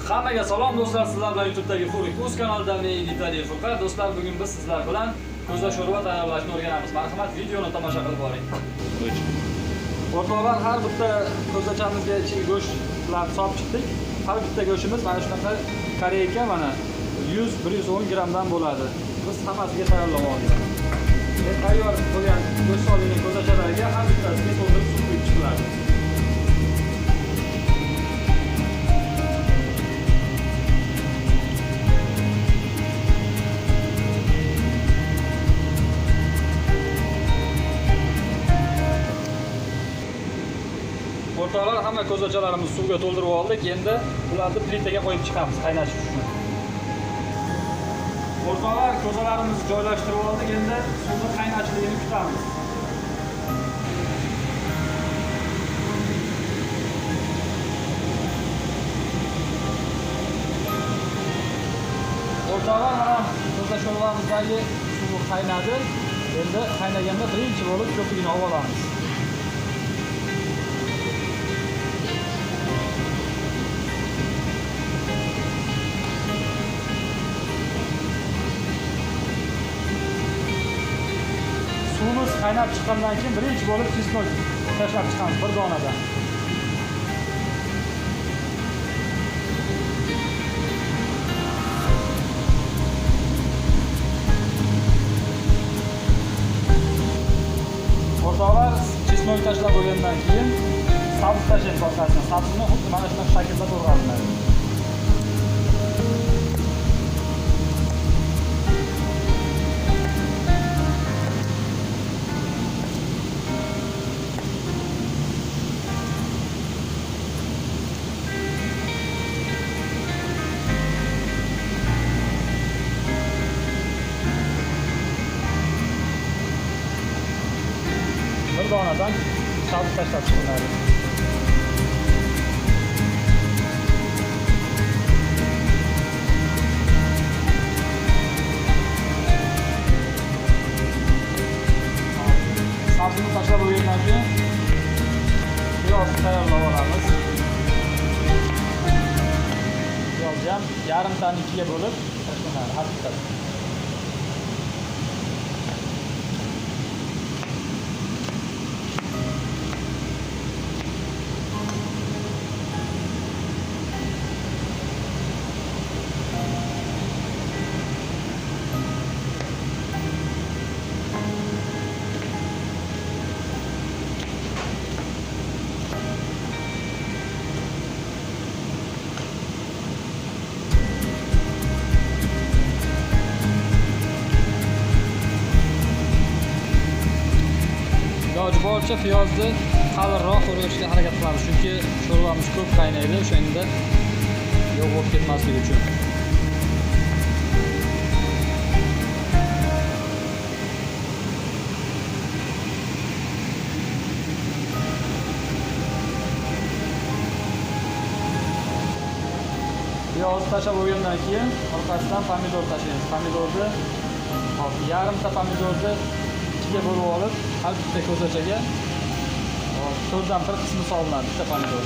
Hammaga salom do'stlar, sizlar bilan YouTube'dagi Furik o'z kanalidan men Vitaliy Furqat. Do'stlar, bugun biz sizlar bilan ko'za sho'rva tayyorlashni o'rganamiz. Marhamat, videoni tomosha qilib boring. O'rtoqlar, har bitta ko'zachamizga ichiga go'shtlar solib chiqdik. Har bitta go'shtimiz mana shunaqa koreyka, mana 100-110 grammdan bo'ladi. Biz hammasiga tayyorlab oldik. Tayyor bo'lgan go'sht solingan ko'zachalarga har bittasiga to'ldirib suv quyib chiqiladi. O'rtoqlar, hamma ko'zachalarimizni suvga to'ldirib oldik. Endi ularni plitaga qo'yib chiqamiz qaynash uchun. O'rtoqlar, ko'zalarimizni joylashtirib oldik. Endi suvni qaynashligini kutamiz. O'rtoqlar, mana ko'za sho'rvamizdagi suv qaynadi. Endi qaynaganda birinchi bo'lib ko'pigini olib olamiz. Suvimiz qaynab chiqqandan keyin birinchi bo'lib chesnok tashlab chiqamiz bir donadan. O'rtoqlar, chesnok tashlab bo'lgandan keyin sabzi tashlaymiz orqasidan. Sabzini xuddi mana shunaqa shaklda to'g'raymiz. Bir donadan sabzi tashlab chiqiladi. Sabzini tashlab bo'lgandan keyin piyozni tayyorlab olamiz. Piyozni ham yarimtani ikkiga bo'lib tashlanadi har bittasi. Iloji boricha piyozni qalinroq o'rishga harakat qilamiz, chunki sho'rvamiz ko'p qaynaydi, o'shanda yo'q bo'lib ketmasligi uchun. Piyozni tashlab bo'lgandan keyin orqasidan pomidor tashlaymiz. Pomidorni yarimta pomidorni ikkiga bo'lib olib, har bitta ko'zachaga 4dan 1 qismi solinadi bitta pomidor.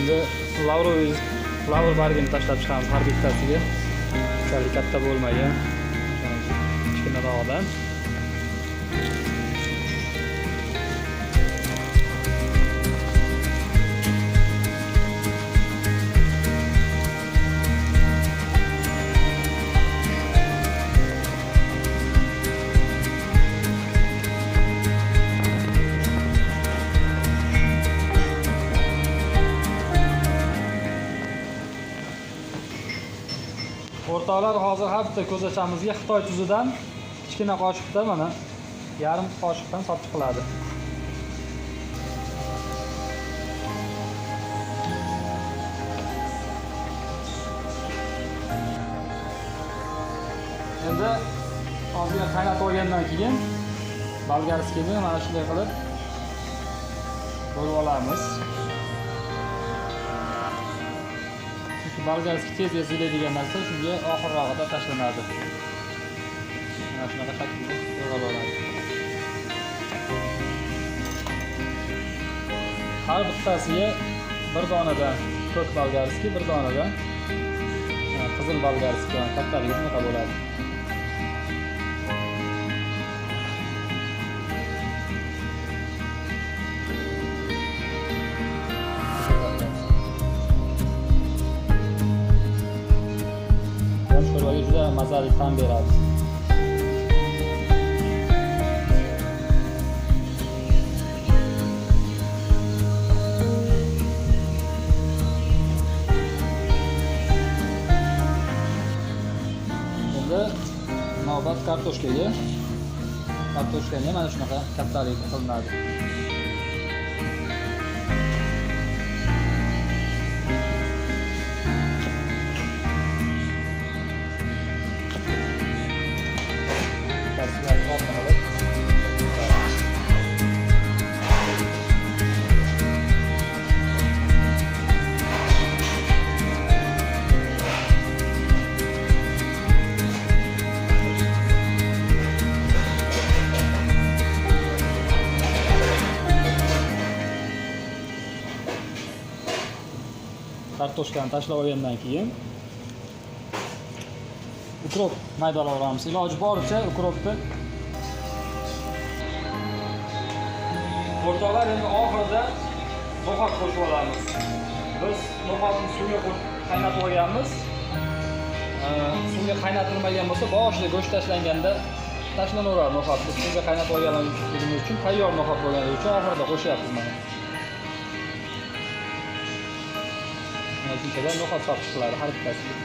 Endi flavor bargini tashlab chiqamiz har bittasiga. Unchalik katta bo'lmagan. Kichkinaroqdan. O'rtoqlar, hozir har bitta ko'zachamizga Xitoy tuzidan kichkina qoshiqda mana yarim qoshiqdan sotib qiladi. Endi ozgina qaynatib olgandan keyin bolgarskiyni mana shunday qilib bo'lib olamiz. Chunki bolgarskiy tez eziladigan narsa shunga oxirrog'ida tashlanadi. Mana shunaqa shaklda yog'ib oladi. Har bittasiga bir donadan ko'k bolgarskiy, bir donadan qizil bolgarskiy kattaligi shunaqa bo'ladi. Sho'rvaga juda mazali ta'm beradi. Endi navbat kartoshkaga. Kartoshkani mana shunaqa kattalikda qilinadi. Kartoshkani tashlab olgandan keyin ukrop maydalab olamiz. Iloji boricha ukropni. O'rtoqlar, endi oxirida no'xat qo'shib olamiz. Biz no'xatni suvga qaynatib olganmiz. Suvga qaynatilmagan bo'lsa, boshida go'sht tashlanganda tashlanaveradi no'xat. Biz suvga qaynatib olganligimiz uchun tayyor no'xat bo'lgani uchun oxirida qo'shyapmiz mana. Shunchada no'xat sotib qiladi har bittasiga.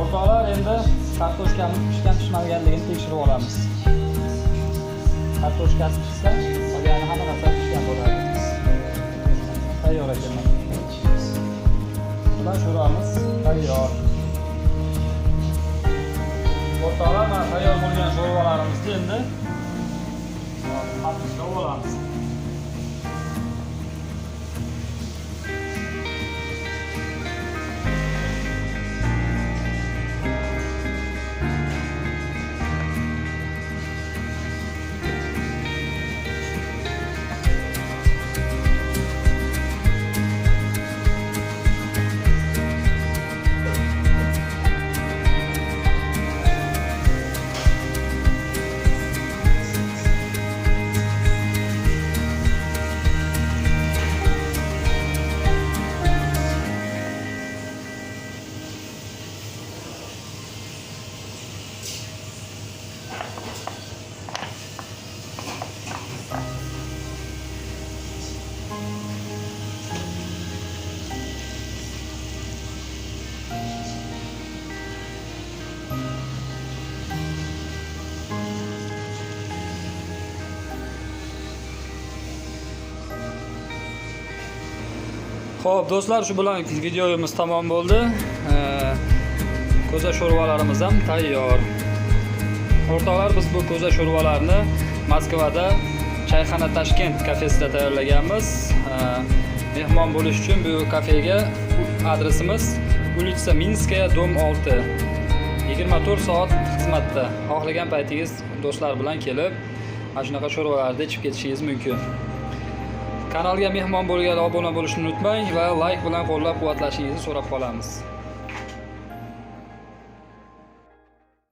O'rtoqlar, endi kartoshkamiz pishgan-pishmaganligini tekshirib olamiz. Kartoshkasi pishsa, qolgani hamma narsa pishgan bo'ladi. Tayyor ekan. Bular sho'rvamiz tayyor. O'rtoqlar, mana tayyor bo'lgan sho'rvalarimizni endi qattiqlab olamiz. Xo'p, do'stlar, shu bilan videomiz tamom bo'ldi. Ko'za sho'rvalarimiz ham tayyor. O'rtoqlar, biz bu ko'za sho'rvalarni Moskvada Chayxona Tashkent kafesida tayyorlaganmiz. Mehmon bo'lish uchun bu kafega adresimiz Ulitsa Minskaya, dom 6. 24 soat xizmatda. Xohlagan paytingiz do'stlar bilan kelib, mana shunaqa sho'rvalarni ichib ketishingiz mumkin. Kanalga mehmon bo'lganda obuna bo'lishni unutmang va like bilan qo'llab-quvvatlashingizni so'rab qolamiz.